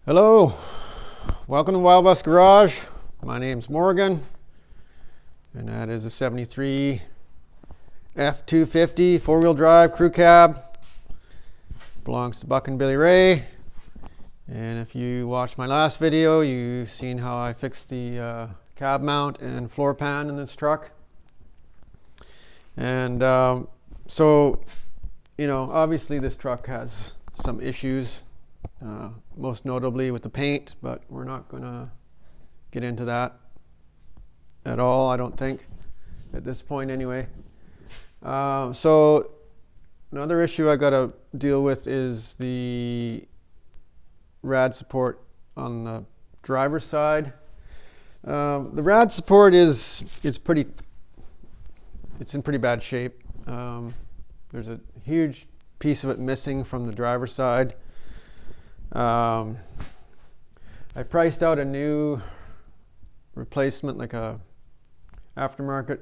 Hello, welcome to Wild West Garage. My name's Morgan, and that is a 73 F250 four-wheel drive crew cab. Belongs to Buckin Billy Ray. And if you watched my last video, you've seen how I fixed the cab mount and floor pan in this truck. And so, obviously this truck has some issues. Most notably with the paint, but we're not going to get into that at all, I don't think, at this point anyway. So another issue I got to deal with is the rad support on the driver's side. The rad support is in pretty bad shape. There's a huge piece of it missing from the driver's side. I priced out a new replacement, like a aftermarket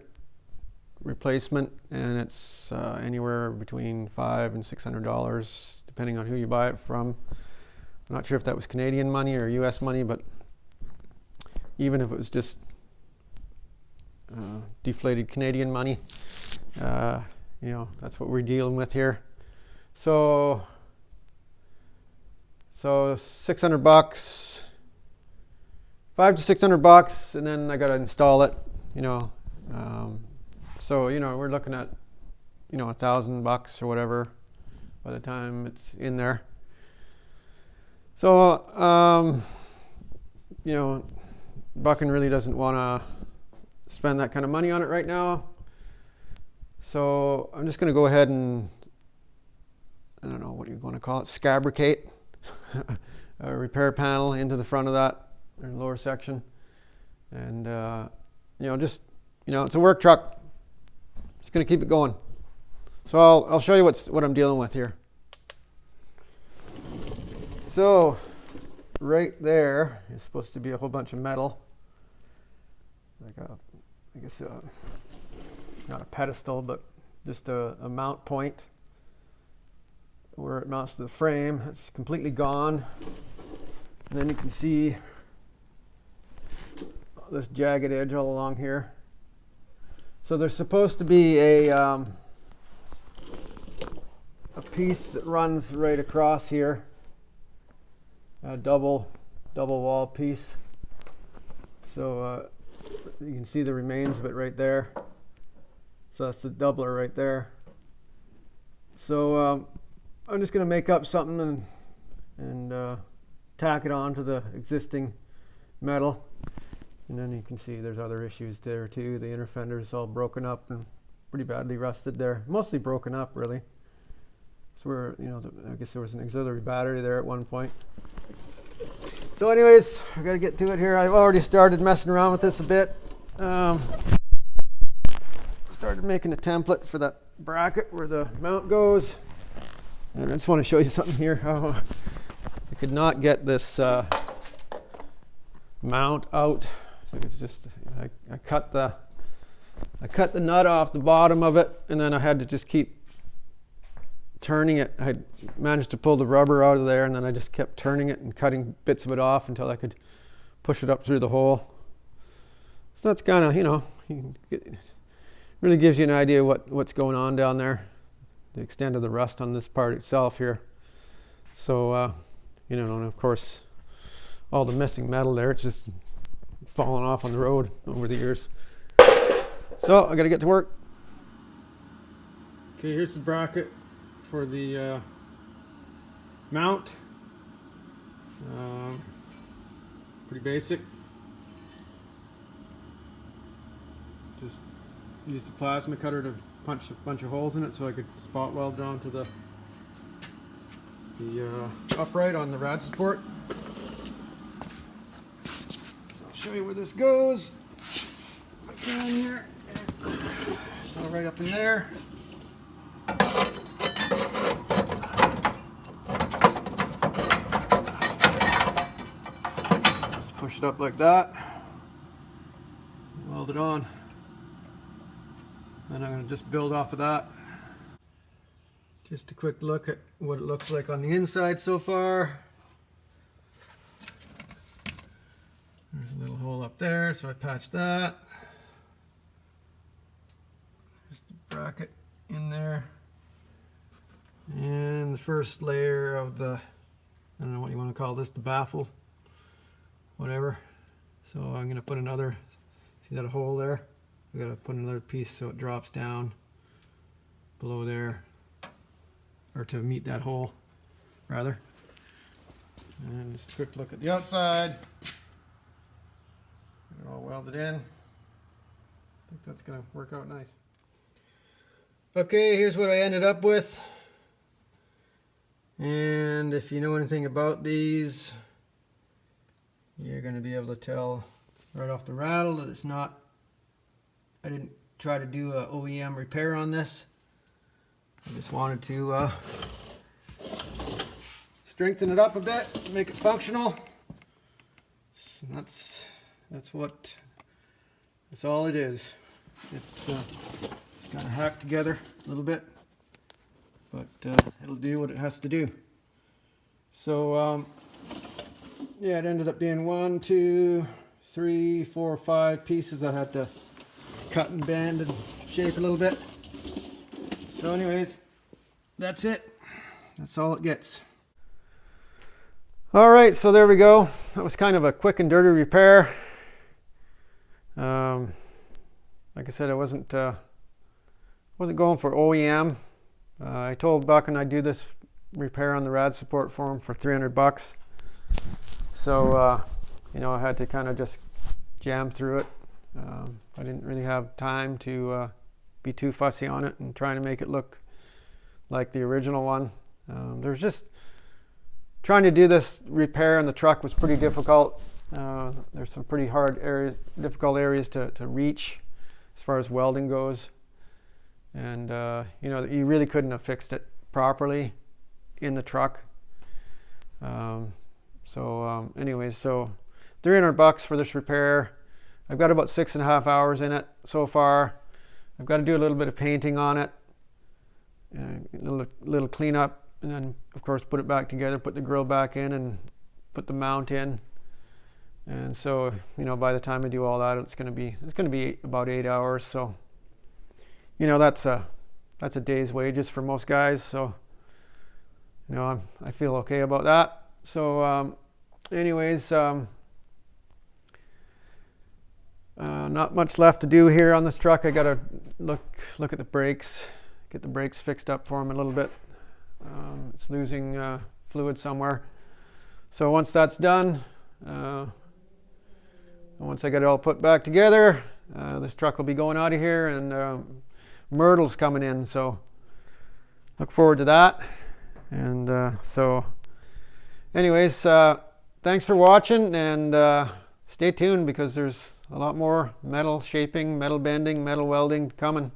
replacement, and it's anywhere between $500 and $600 depending on who you buy it from. I'm not sure if that was Canadian money or US money, but even if it was just deflated Canadian money, that's what we're dealing with here. So $600, $500 to $600, and then I got to install it. We're looking at $1,000 or whatever by the time it's in there. So Buckin really doesn't want to spend that kind of money on it right now. So I'm just going to go ahead and, I don't know what you want to call it, scabricate a repair panel into the front of that lower section, and it's a work truck. Just gonna keep it going. So I'll show you what I'm dealing with here. So right there is supposed to be a whole bunch of metal, like not a pedestal, but just a mount point where it mounts to the frame. It's completely gone. And then you can see this jagged edge all along here. So there's supposed to be a piece that runs right across here, a double wall piece. So you can see the remains of it right there. So that's the doubler right there. So I'm just going to make up something and tack it on to the existing metal. And then you can see there's other issues there too. The inner fender is all broken up and pretty badly rusted there. Mostly broken up, really. So I guess there was an auxiliary battery there at one point. So anyways, I got to get to it here. I've already started messing around with this a bit. Started making a template for that bracket where the mount goes. And I just want to show you something here, how I could not get this mount out. It's just, I cut the nut off the bottom of it, and then I had to just keep turning it. I managed to pull the rubber out of there, and then I just kept turning it and cutting bits of it off until I could push it up through the hole. So that's kind of, really gives you an idea what's going on down there. The extent of the rust on this part itself here. So, and of course, all the missing metal there, it's just falling off on the road over the years. So, I gotta get to work. Okay, here's the bracket for the mount. Pretty basic. Just use the plasma cutter to punch a bunch of holes in it so I could spot weld it onto the upright on the rad support. So I'll show you where this goes. Right down here. So right up in there. Just push it up like that. Weld it on. And I'm going to just build off of that. Just a quick look at what it looks like on the inside so far. There's a little hole up there, so I patched that. There's the bracket in there. And the first layer of the, I don't know what you want to call this, the baffle, whatever. So I'm going to put another, see that hole there? I've got to put another piece so it drops down below there, or to meet that hole, rather. And just a quick look at the outside. Get it all welded in. I think that's going to work out nice. Okay, here's what I ended up with. And if you know anything about these, you're going to be able to tell right off the rattle that it's not, I didn't try to do a OEM repair on this. I just wanted to strengthen it up a bit, make it functional. And that's all it is. It's kind of hacked together a little bit, but it'll do what it has to do. So yeah, it ended up being 1, 2, 3, 4, 5 pieces I had to cut and bend and shape a little bit. So anyways, that's it. That's all it gets. All right, so there we go. That was kind of a quick and dirty repair. Like I said, I wasn't going for OEM. I told Buckin I'd do this repair on the rad support for him for $300. So you know, I had to kind of just jam through it. I didn't really have time to be too fussy on it and trying to make it look like the original one. There's just trying to do this repair in the truck was pretty difficult. There's some pretty hard areas, difficult areas to reach as far as welding goes. And you know, you really couldn't have fixed it properly in the truck. Anyways, so $300 for this repair. I've got about 6.5 hours in it so far. I've got to do a little bit of painting on it, a little cleanup, and then of course put it back together, put the grill back in, and put the mount in. And so, you know, by the time I do all that, it's going to be about 8 hours. So, you know, that's a day's wages for most guys. So, you know, I feel okay about that. So, anyways, not much left to do here on this truck. I gotta look at the brakes, get the brakes fixed up for him a little bit. It's losing fluid somewhere. So once that's done, once I get it all put back together, this truck will be going out of here, and Myrtle's coming in. So look forward to that. And so anyways, thanks for watching, and stay tuned because there's a lot more metal shaping, metal bending, metal welding coming.